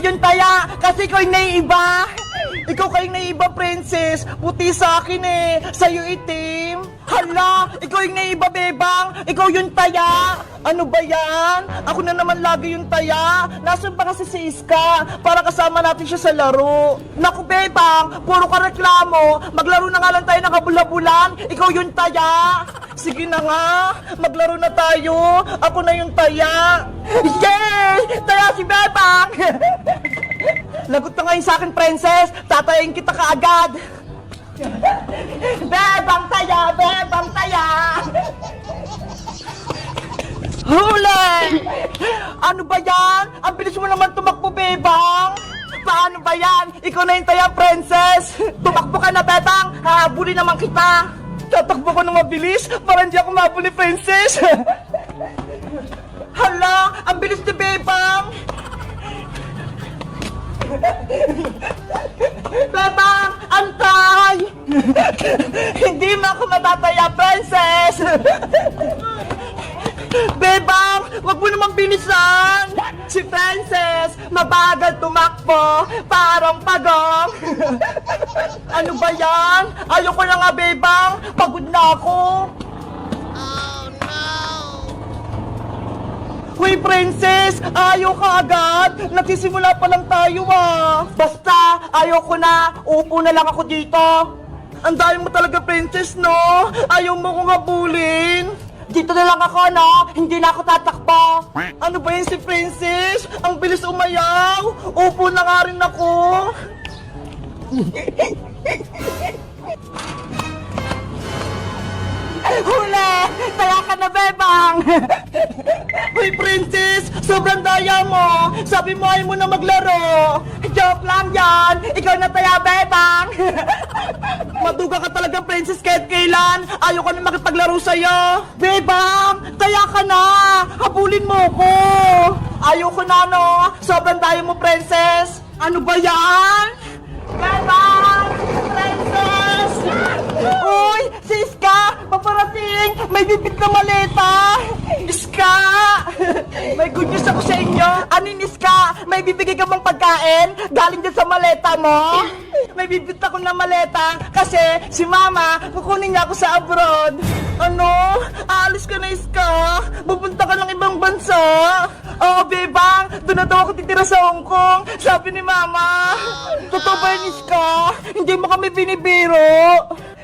yung taya kasi ikaw yung naiiba. Ikaw kayong naiiba, princess. Puti sa akin eh. Sa'yo itim. Hala, ikaw yung naiiba, bebang. Ikaw yung taya. Ano ba yan? Ako na naman lagi yung taya. Nasaan ba kasi si Iska? Para kasama natin siya sa laro. Naku, bebang, puro ka reklamo. Maglaro na nga lang tayo ng kabula-bulan. Ikaw yung taya. Sige na nga, maglaro na tayo. Ako na yung taya. Yay! Taya si bebang! Lagot ka ngayon sa akin, princess. Tatayin kita kaagad. Bebang taya! Bebang taya! Huli! Ano ba yan? Ang bilis mo naman tumakbo, bebang. Paano ba yan? Ikaw na yung taya, princess. Tumakbo ka na, bebang. Hahabuli naman kita. Tatakbo ko na mabilis para hindi ako mabuli, princess. Hala, ang bilis ni bebang. Bebang, antay! Hindi mo ako matataya, princess! Bebang, wag mo naman bilisan! Si princess, mabagal tumakbo, parang pagong! Ano ba yan? Ayoko na nga, bebang! Pagod na ako! Hoy, princess! Ayaw ka agad! Nagsisimula pa lang tayo ah! Basta, ayaw ko na! Uupo na lang ako dito! Ang dami mo talaga, princess, no? Ayaw mo kong habulin! Dito na lang ako, no? Hindi na ako tatakbo! Ano ba yun si princess? Ang bilis umayaw! Upo na nga rin ako! Huli! Taya ka na, bebang! Hoy, princess! Sobrang daya mo! Sabi mo ayaw mo na maglaro! Joke lang yan! Ikaw na taya, bebang! Maduga ka talaga, princess, kahit kailan! Ayaw ko na makipaglaro sa'yo! Bebang! Taya ka na! Habulin mo ko! Ayaw ko na, no? Sobrang daya mo, princess! Ano ba yan? Bebang! Princess! Uy! Si Iska! Paparating! May bibit na maleta! Iska! May good news ako sa inyo! Anin, Iska? May bibigay ka bang pagkain? Galing dyan sa maleta mo? May bibit ako na maleta kasi si Mama kukunin niya ako sa abroad. Ano? Aalis ka na, Iska? Pupunta ka ng ibang bansa? Oo, bebang! Doon na daw ako titira sa Hong Kong! Sabi ni Mama! Totoo ba yun, Iska? Hindi mo kami binibiro!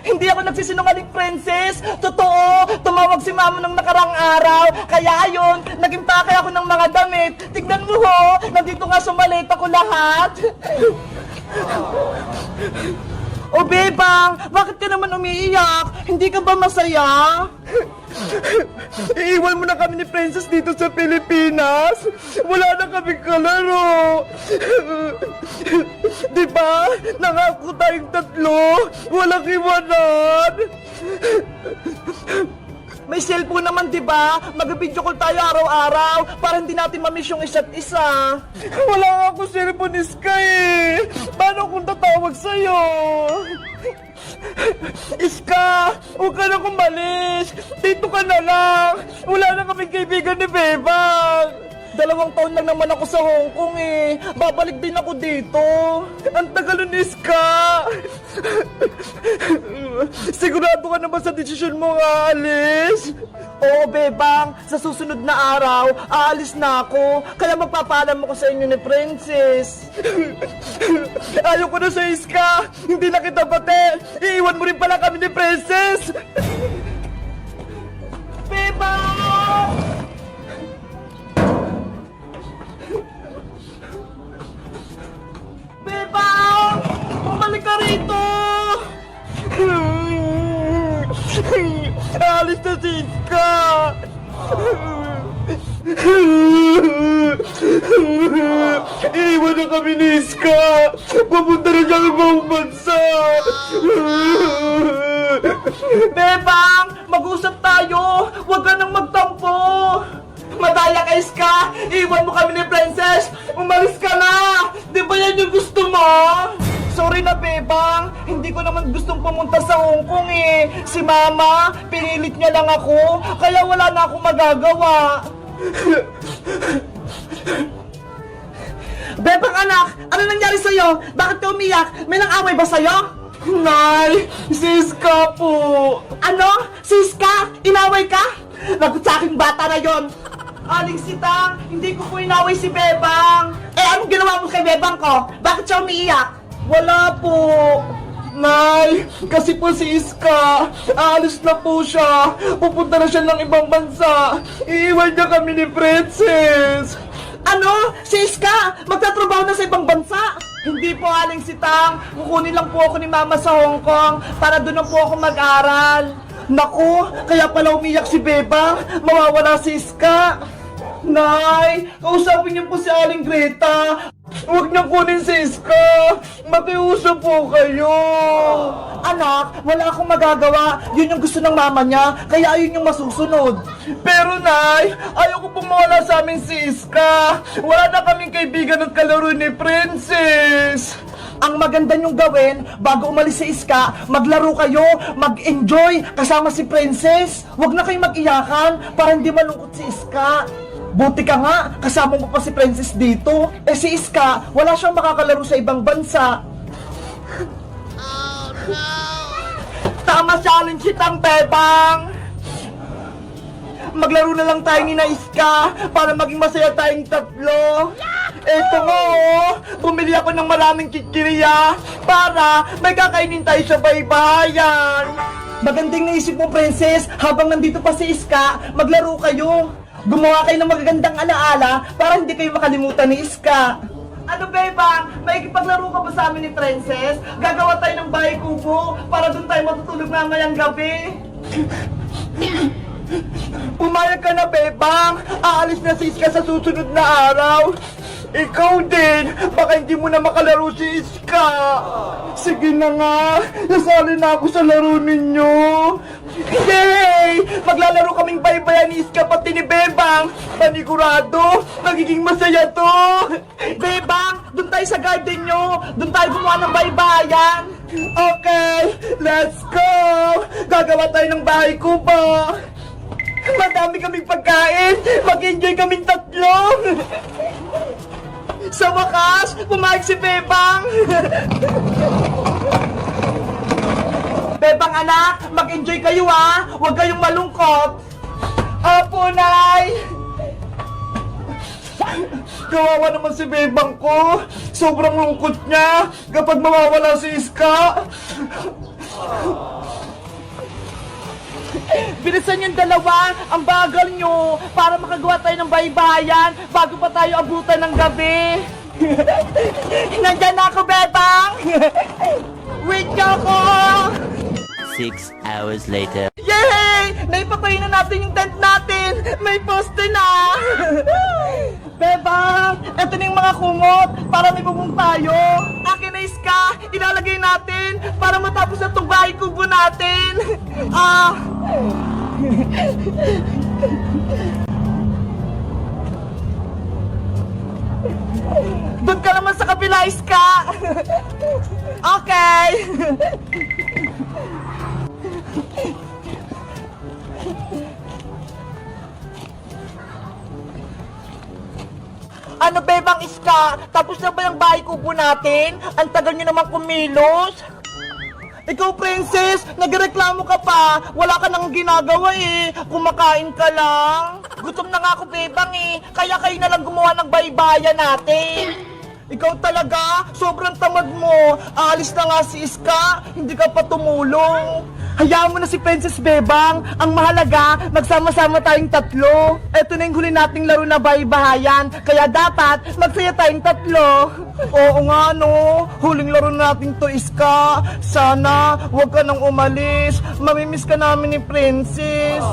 Hindi ako nagsisinungaling, princess! Totoo! Tumawag si Mama nung nakarang araw! Kaya ayun, naging pakay ako ng mga damit! Tignan mo ho! Nandito nga sa maleta ko lahat! O bebang, bakit ka naman umiiyak? Hindi ka ba masaya? Iiwan mo na kami ni Princess dito sa Pilipinas. Wala na kami kalaro. Diba? Nangako tayong tatlo. Walang iwanan. May cellphone naman, diba? Mag-video call tayo araw-araw para hindi natin mamiss yung isa't isa. Wala nga ako cellphone, Iska eh. Paano kung tatawag sa'yo? Iska, huwag ka na kumalis. Dito ka na lang. Wala na kaming kaibigan ni Bebang. 2 taon lang naman ako sa Hong Kong eh. Babalik din ako dito. Ang tagal nun, Iska. Sigurado ka naman sa desisyon mo nga, alis? Oo, bebang. Sa susunod na araw, aalis na ako. Kaya magpapaalam ako sa inyo ni Princess. Ayaw ko na sa Iska. Hindi na kita bate. Iiwan mo rin pala kami ni Princess. Bebang! Bebang! Bumalik ka rito! Alis na si Iska! Iiwan na kami ni Iska! Pupunta na siya ibang bansa! Bebang! Mag-usap tayo! Huwag ka nang magtampo! Madaya ka, Iska! Iwan mo kami ni Princess! Umalis ka na! Di ba yan yung gusto mo? Sorry na, Bebang. Hindi ko naman gustong pumunta sa Hong Kong eh. Si Mama, pinilit niya lang ako. Kaya wala na akong magagawa. Bebang anak! nangyari sa'yo? Bakit ka umiyak? May nang-away ba sa'yo? Nay, Siska po. Ano? Siska? Inaway ka? Lagot sa aking bata na yon. Aling Sitang, hindi ko po inaway si Bebang. Eh, anong ginawa mo kay Bebang ko? Bakit siya umiiyak? Wala po. Nay, kasi po si Iska, aalis na po siya. Pupunta na siya ng ibang bansa. Iiwan niya kami ni Princess. Ano? Si Iska, magtatrabaho na sa ibang bansa? Hindi po, Aling Sitang. Kukunin lang po ako ni Mama sa Hong Kong para doon na po ako mag-aral. Naku, kaya pala umiyak si Bebang. Mawawala si Iska. Nay, kausapin niyo po si Aling Greta. Huwag niyo kunin si Iska. Makiusap po kayo. Anak, wala akong magagawa. Yun yung gusto ng mama niya, kaya ayun yung masusunod. Pero Nay, ayaw ko pong mawala sa amin si Iska. Wala na kaming kaibigan ng kalaro ni Princess. Ang maganda niyong gawin, bago umalis si Iska, maglaro kayo, mag-enjoy kasama si Princess. Huwag na kayong mag-iyakan para hindi malungkot si Iska. Buti ka nga, kasama mo pa si Princess dito. Eh si Iska, wala siyang makakalaro sa ibang bansa. Oh no! Tama siya, Aling Sitang, Bebang! Maglaro na lang tayo ni na Iska para maging masaya tayong tatlo. Eto nga oh, bumili ako ng maraming kikiriya para may kakainin tayo sa baybayan. Magandang naisip mo, Princess, habang nandito pa si Iska, maglaro kayo. Gumawa kayo ng magagandang alaala para hindi kayo makalimutan ni Iska. Ano, Bebang? May ikipaglaro ka ba sa amin ni Princess? Gagawa tayo ng bahay kubo para doon tayo matutulog mamayang gabi. Pumayag ka na, Bebang. Aalis na si Iska sa susunod na araw. Ikaw din, baka hindi mo na makalaro si Iska. Sige na nga, nasali na ako sa laro ninyo. Yay! Maglalaro kaming baybayan ni Iska pati ni Bebang. Panigurado, magiging masaya to. Bebang, doon tayo sa garden nyo. Doon tayo gumawa ng baybayan. Okay, let's go. Gagawa tayo ng bahay kubo. Madami kaming pagkain. Mag-enjoy kaming tatlo. Sa wakas, pumayag si Bebang. Bebang anak, mag-enjoy kayo ha. Huwag kayong malungkot. Apo, Nay. Kawawa naman si Bebang ko. Sobrang lungkot niya kapag mawawala si Iska. Bilisan yung dalawa, ang bagal nyo, para makagawa tayo ng baybayan bago pa tayo abutan ng gabi. Nandyan na ako, Bebang! Wait ka ako! 6 hours later. Yay! Naipatayin na natin yung tent natin! May poste na! Bebang! Eto na yung mga kumot para may bubong tayo! Akin na Iska! Ilalagay natin para matapos na itong bahay kubo natin! Doon ka naman sa kabila, Iska! Okay! Ano, Bebang Iska? Tapos na ba yung bahay kubo natin? Ang tagal nyo naman kumilos. Ikaw, Princess, nagreklamo ka pa. Wala ka nang ginagawa eh. Kumakain ka lang. Gutom na nga ako, Bebang eh. Kaya kayo na lang gumawa ng baybayan natin. Ikaw talaga, sobrang tamad mo. Aalis na nga si Iska, hindi ka pa tumulong. Hayaan mo na si Princess, Bebang. Ang mahalaga, magsama-sama tayong tatlo. Eto na yung huli nating laro na baybayan. Kaya dapat, magsaya tayong tatlo. Oo nga, no. Huling laro natin to, Iska. Sana, huwag ka nang umalis. Mamimiss ka namin ni Princess.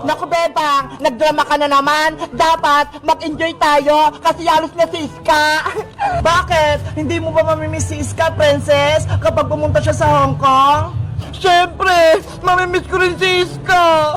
Naku, Bebang, nagdrama ka na naman. Dapat, mag-enjoy tayo kasi alis na si Iska. Bakit? Hindi mo ba mamimiss si Iska, Princess, kapag pumunta siya sa Hong Kong? Siyempre, mamimiss ko rin si Iska.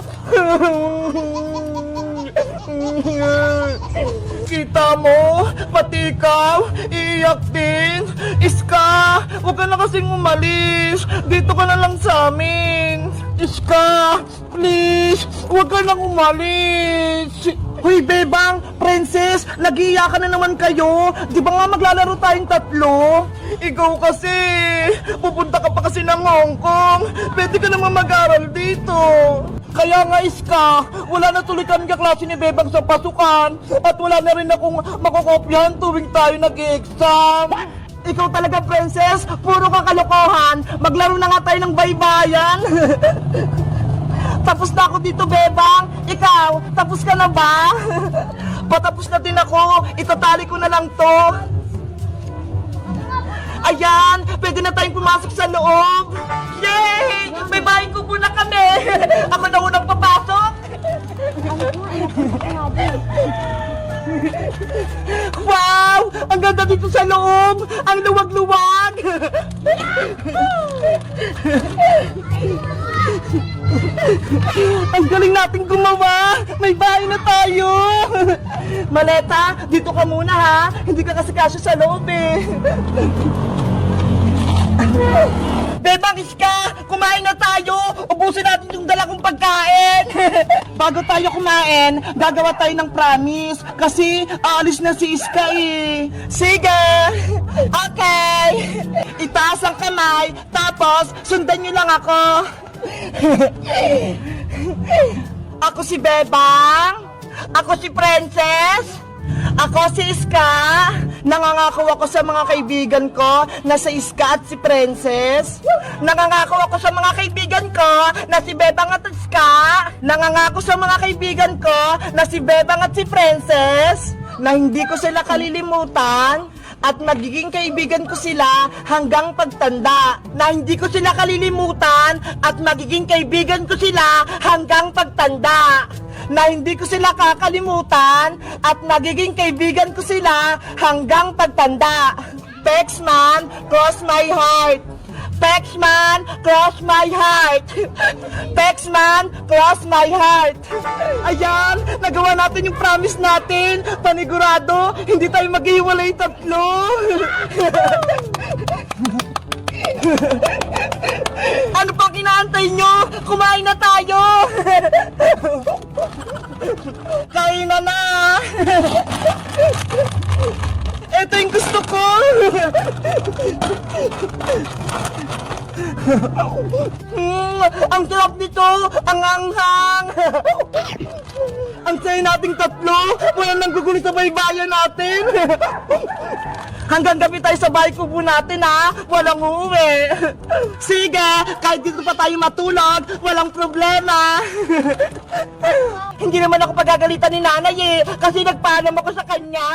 Kita mo, pati ikaw, iiyak din. Iska, huwag ka na kasing umalis. Dito ka na lang sa amin. Iska, please, huwag ka nang umalis. Hoy, Bebang, Princess, nag-iiyakan na naman kayo. Di ba nga maglalaro tayong tatlo? Ikaw kasi, pupunta ka pa kasi ng Hong Kong. Pwede ka naman mag-aral dito. Kaya nga, Iska, wala na tuloy kami kaklase ni Bebang sa pasukan. At wala na rin akong makokopyahan tuwing tayo nag-exam. Ikaw talaga, Princess, puro kang kalokohan. Maglaro na nga tayo ng baybayan. Tapos na ako dito, Bebang. Ikaw, tapos ka na ba? Patapos na din ako. Itatali ko na lang to. Ayan, pwede na tayong pumasok sa loob. Yay! May bahay ko muna kami. Ako na unang papasok. Wow! Ang ganda dito sa loob. Ang luwag-luwag. Ang galing nating gumawa! May bahay na tayo! Maleta, dito ka muna ha! Hindi ka kasi kasya sa loob eh! Bebang Iska! Kumain na tayo! Ubusin natin yung dala kong pagkain! Bago tayo kumain, gagawa tayo ng promise kasi aalis na si Iska eh! Sige! Okay! Itaas ang kamay, tapos sundan nyo lang ako! Ako si Bebang. Ako si Princess. Ako si Iska. Nangangako ako sa mga kaibigan ko na si Iska at si Princess. Nangangako ako sa mga kaibigan ko na si Bebang at Iska. Nangangako sa mga kaibigan ko na si Bebang at si Princess na hindi ko sila kalilimutan at magiging kaibigan ko sila hanggang pagtanda. Na hindi ko sila kalilimutan at magiging kaibigan ko sila hanggang pagtanda. Na hindi ko sila kakalimutan at magiging kaibigan ko sila hanggang pagtanda. Pexman, cross my heart. Pexman, cross my heart. Pexman, cross my heart. Ayan, nagawa natin yung promise natin. Panigurado, hindi tayo maghiwalay tatlo. Ano pang inaantay nyo? Kumain na tayo. Kain na na. Ito yung gusto ko. Ang sarap nito. Ang anghang. Ang saya nating tatlo. Walang nanggugulo sa baybayan natin. Hanggang gabi tayo sa bahay kubo natin ha. Walang uuwi. Sige, kahit dito pa tayo matulog, walang problema. Hindi naman ako pagagalitan ni nanay eh. Kasi nagpaalam ako sa kanya.